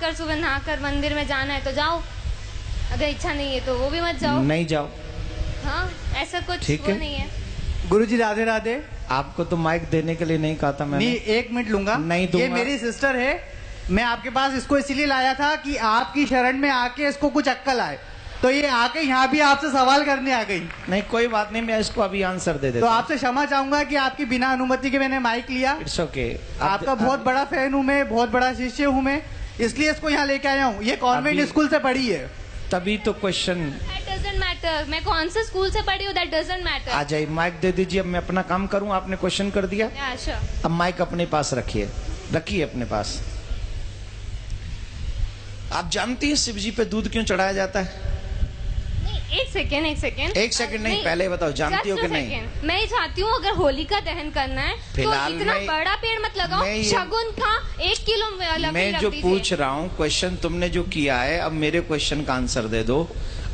अगर सुबह नहाकर मंदिर में जाना है तो जाओ, अगर इच्छा नहीं है तो वो भी मत जाओ। नहीं जाओ। हाँ, ऐसा कुछ ठीक वो है। नहीं है। गुरुजी राधे राधे। आपको तो माइक देने के लिए नहीं कहा था मैंने। नहीं, 1 मिनट लूंगा। नहीं दूंगा। ये मेरी सिस्टर है, मैं आपके पास इसको इसीलिए लाया था कि आपकी शरण में आके इसको कुछ अक्कल आए, तो ये आके यहाँ भी आपसे सवाल करने आ गई। नहीं कोई बात नहीं, मैं इसको अभी आंसर दे देता तो हूं। आपसे क्षमा चाहूंगा कि आपकी बिना अनुमति के मैंने माइक लिया। It's okay. आपका बहुत बड़ा फैन हूँ मैं, बहुत बड़ा शिष्य हूँ मैं, इसलिए इसको यहाँ लेके आया हूँ। ये कॉन्वेंट स्कूल से पढ़ी है। तभी तो क्वेश्चन। That doesn't matter, मैं कौन से स्कूल से पढ़ी हूँ, that doesn't matter। आ जाइए, माइक दे दीजिए। अब मैं अपना काम करूं, आपने क्वेश्चन कर दिया। Yeah, sure। अब माइक अपने पास रखिए, रखिए अपने पास। आप जानती हैं शिव जी पे दूध क्यों चढ़ाया जाता है? नहीं, एक सेकेंड। एक सेकंड नहीं, पहले बताओ जानती हो कि नहीं? मैं चाहती हूँ अगर होलिका दहन करना है तो फिलहाल इतना मैं- बड़ा पेड़ मत लगाओ। मैं ये- शगुन का 1 किलो लकड़ी मैं रख जो दीजिए। पूछ रहा हूँ क्वेश्चन तुमने जो किया है, अब मेरे क्वेश्चन का आंसर दे दो।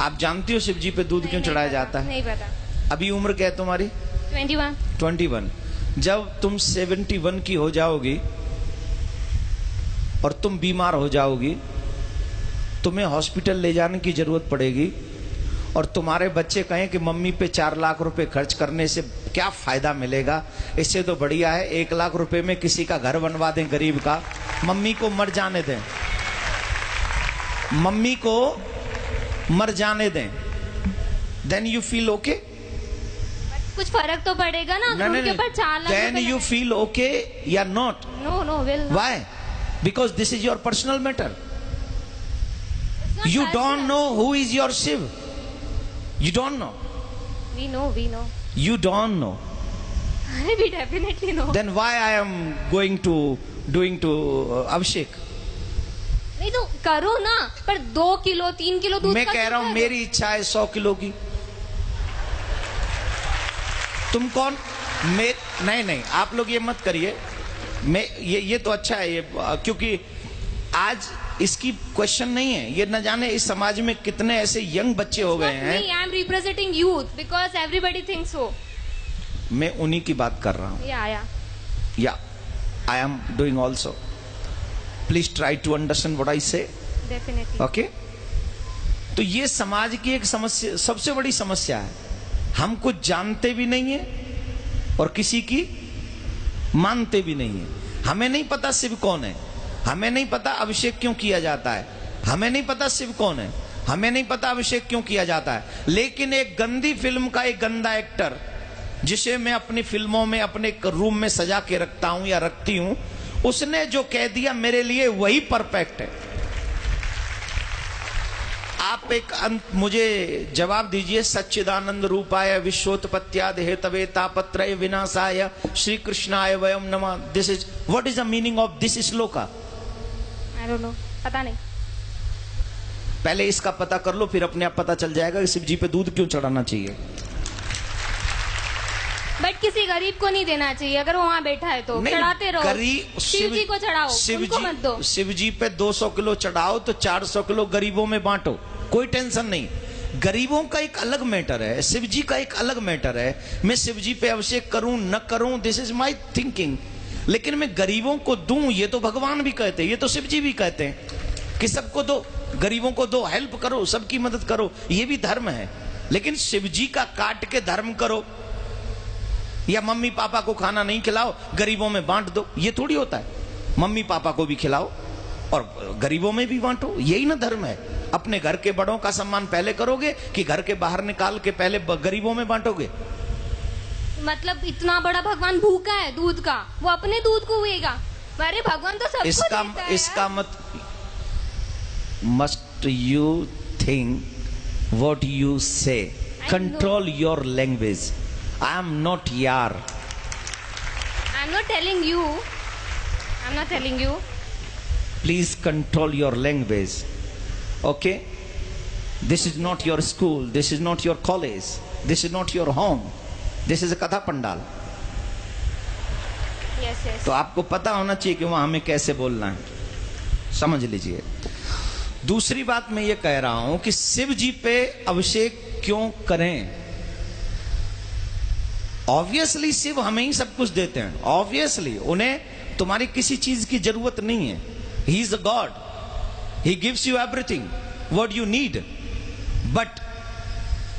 आप जानती हो शिव जी पे दूध क्यों नहीं चढ़ाया पता, जाता है? नहीं पता। अभी उम्र क्या है तुम्हारी? 21। 21। जब तुम 71 की हो जाओगी और तुम बीमार हो जाओगी, तुम्हें हॉस्पिटल ले जाने की जरूरत पड़ेगी और तुम्हारे बच्चे कहें कि मम्मी पे 4 लाख रुपए खर्च करने से क्या फायदा मिलेगा, इससे तो बढ़िया है 1 लाख रुपए में किसी का घर बनवा दें गरीब का, मम्मी को मर जाने दें, मम्मी को मर जाने दें। Then you feel okay? कुछ फर्क तो पड़ेगा ना अगर उनके ऊपर 4 lakh then you feel okay या not? No will. Why? Because this is your personal matter. You don't know who is your Shiv. You don't know. We know. You don't know. We definitely know। Then why I am doing to Abhishek? नहीं तो करो ना, पर 2 kilo 3 kilo दूध मैं का कह रहा हूं क्या मेरी इच्छा है 100 किलो की। तुम कौन? नहीं आप लोग ये मत करिए। मैं ये तो अच्छा है ये, क्योंकि आज इसकी क्वेश्चन नहीं है। ये न जाने इस समाज में कितने ऐसे यंग बच्चे हो गए हैं। I am representing youth because everybody thinks so. मैं उन्हीं की बात कर रहा हूं। Yeah I am doing also. Please try to understand what I say. Definitely. Okay. तो ये समाज की एक समस्या, सबसे बड़ी समस्या है। हम कुछ जानते भी नहीं है और किसी की मानते भी नहीं है। हमें नहीं पता शिव कौन है, हमें नहीं पता अभिषेक क्यों किया जाता है, हमें नहीं पता शिव कौन है, हमें नहीं पता अभिषेक क्यों किया जाता है। लेकिन एक गंदी फिल्म का एक गंदा एक्टर, जिसे मैं अपनी फिल्मों में अपने रूम में सजा के रखता हूं या रखती हूं, उसने जो कह दिया मेरे लिए वही परफेक्ट है। आप एक मुझे जवाब दीजिए। सच्चिदानंद रूपाय विश्वोत्पत्त्यादि हेतवे तापत्रय विनाशाय श्री कृष्णाय वयम नमः। This is what is the meaning of this shloka? I don't know, पता नहीं। पहले इसका पता कर लो, फिर अपने आप पता चल जाएगा कि शिव जी पे दूध क्यों चढ़ाना चाहिए। बट किसी गरीब को नहीं देना चाहिए, अगर वो वहाँ बैठा है तो चढ़ाते रहो। गरीब शिव जी को चढ़ाओ, उनको मत दो। शिव जी पे 200 किलो चढ़ाओ तो 400 किलो गरीबों में बांटो, कोई टेंशन नहीं। गरीबों का एक अलग मैटर है, शिव जी का एक अलग मैटर है। मैं शिव जी पे अभिषेक करूं न करूं, दिस इज माई थिंकिंग। लेकिन मैं गरीबों को दूं, ये तो भगवान भी कहते हैं, ये तो शिव जी भी कहते हैं कि सबको दो, गरीबों को दो, हेल्प करो, सबकी मदद करो, ये भी धर्म है। लेकिन शिव जी का काट के धर्म करो या मम्मी पापा को खाना नहीं खिलाओ, गरीबों में बांट दो, ये थोड़ी होता है। मम्मी पापा को भी खिलाओ और गरीबों में भी बांटो, यही ना धर्म है। अपने घर के बड़ों का सम्मान पहले करोगे कि घर के बाहर निकाल के पहले गरीबों में बांटोगे? मतलब इतना बड़ा भगवान भूखा है दूध का, वो अपने दूध को हुएगा। अरे भगवान तो सबको देता है। इसका मत must you think what you say, control your language. I am not यार। I am not telling you. Please control your language. Okay? This is not your school. This is not your college. This is not your home. This is a Katha Pandal. Yes. तो आपको पता होना चाहिए कि वहां हमें कैसे बोलना है, समझ लीजिए। दूसरी बात मैं ये कह रहा हूं कि शिव जी पे अभिषेक क्यों करें? ऑब्वियसली शिव हमें ही सब कुछ देते हैं। ऑब्वियसली उन्हें तुम्हारी किसी चीज की जरूरत नहीं है। He is a God. He gives you everything what you need. But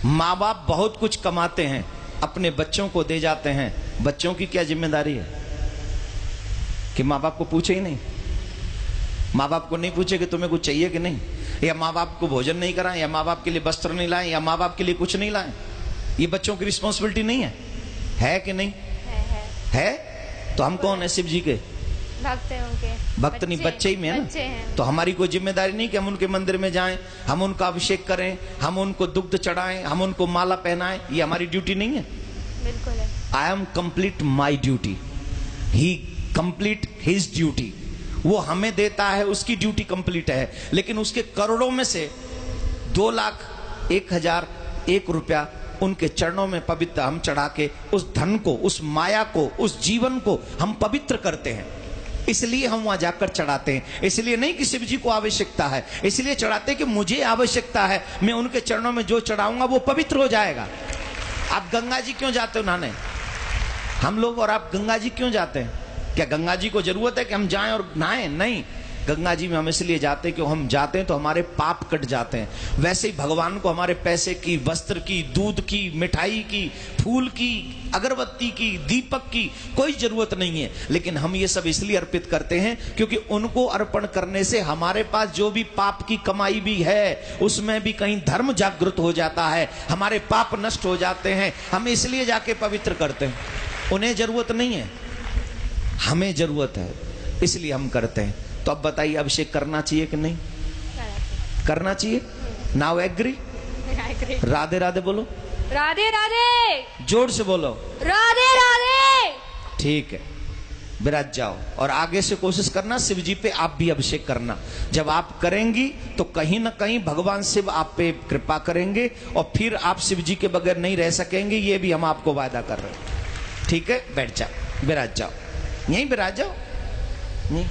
माँ बाप बहुत कुछ कमाते हैं, अपने बच्चों को दे जाते हैं। बच्चों की क्या जिम्मेदारी है कि माँ बाप को पूछे ही नहीं? माँ बाप को नहीं पूछे कि तुम्हें कुछ चाहिए कि नहीं, या माँ बाप को भोजन नहीं कराएं, या माँ बाप के लिए वस्त्र नहीं लाएं, या माँ बाप के लिए कुछ नहीं लाएं? ये बच्चों की रिस्पॉन्सिबिलिटी नहीं है कि नहीं? है। तो हम कौन है? शिव जी के भक्त हैं उनके। भक्त नहीं, बच्चे ही में है ना। तो हमारी कोई जिम्मेदारी नहीं कि हम उनके मंदिर में जाएं, हम उनका अभिषेक करें, हम उनको दुग्ध चढ़ाएं, हम उनको माला पहनाएं? ये हमारी ड्यूटी नहीं है? बिल्कुल है। I am complete my duty, he complete his duty. वो हमें देता है, उसकी ड्यूटी कंप्लीट है। लेकिन उसके करोड़ों में से 2,01,001 रुपया उनके चरणों में पवित्र हम चढ़ा के उस धन को, उस माया को, उस जीवन को हम पवित्र करते हैं। इसलिए हम वहां जाकर चढ़ाते हैं। इसलिए नहीं कि शिव जी को आवश्यकता है, इसलिए चढ़ाते हैं कि मुझे आवश्यकता है, मैं उनके चरणों में जो चढ़ाऊंगा वो पवित्र हो जाएगा। आप गंगा जी क्यों जाते हो नहाने? हम लोग और आप गंगा जी क्यों जाते हैं? क्या गंगा जी को जरूरत है कि हम जाएं और नहाएं? नहीं, गंगा जी में हम इसलिए जाते हैं कि हम जाते हैं तो हमारे पाप कट जाते हैं। वैसे ही भगवान को हमारे पैसे की, वस्त्र की, दूध की, मिठाई की, फूल की, अगरबत्ती की, दीपक की कोई जरूरत नहीं है। लेकिन हम ये सब इसलिए अर्पित करते हैं क्योंकि उनको अर्पण करने से हमारे पास जो भी पाप की कमाई भी है उसमें भी कहीं धर्म जागृत हो जाता है, हमारे पाप नष्ट हो जाते हैं। हम इसलिए जाके पवित्र करते हैं। उन्हें जरूरत नहीं है, हमें जरूरत है, इसलिए हम करते हैं। तो अब बताइए, अभिषेक करना चाहिए कि नहीं करना चाहिए? Now agree? राधे राधे बोलो। राधे राधे। जोर से बोलो। राधे राधे। ठीक है, विराज जाओ और आगे से कोशिश करना शिव जी पे आप भी अभिषेक करना। जब आप करेंगी तो कहीं ना कहीं भगवान शिव आप पे कृपा करेंगे और फिर आप शिव जी के बगैर नहीं रह सकेंगे। ये भी हम आपको वादा कर रहे हैं। ठीक है, बैठ जाओ, विराज जाओ, यहीं विराज जाओ। नहीं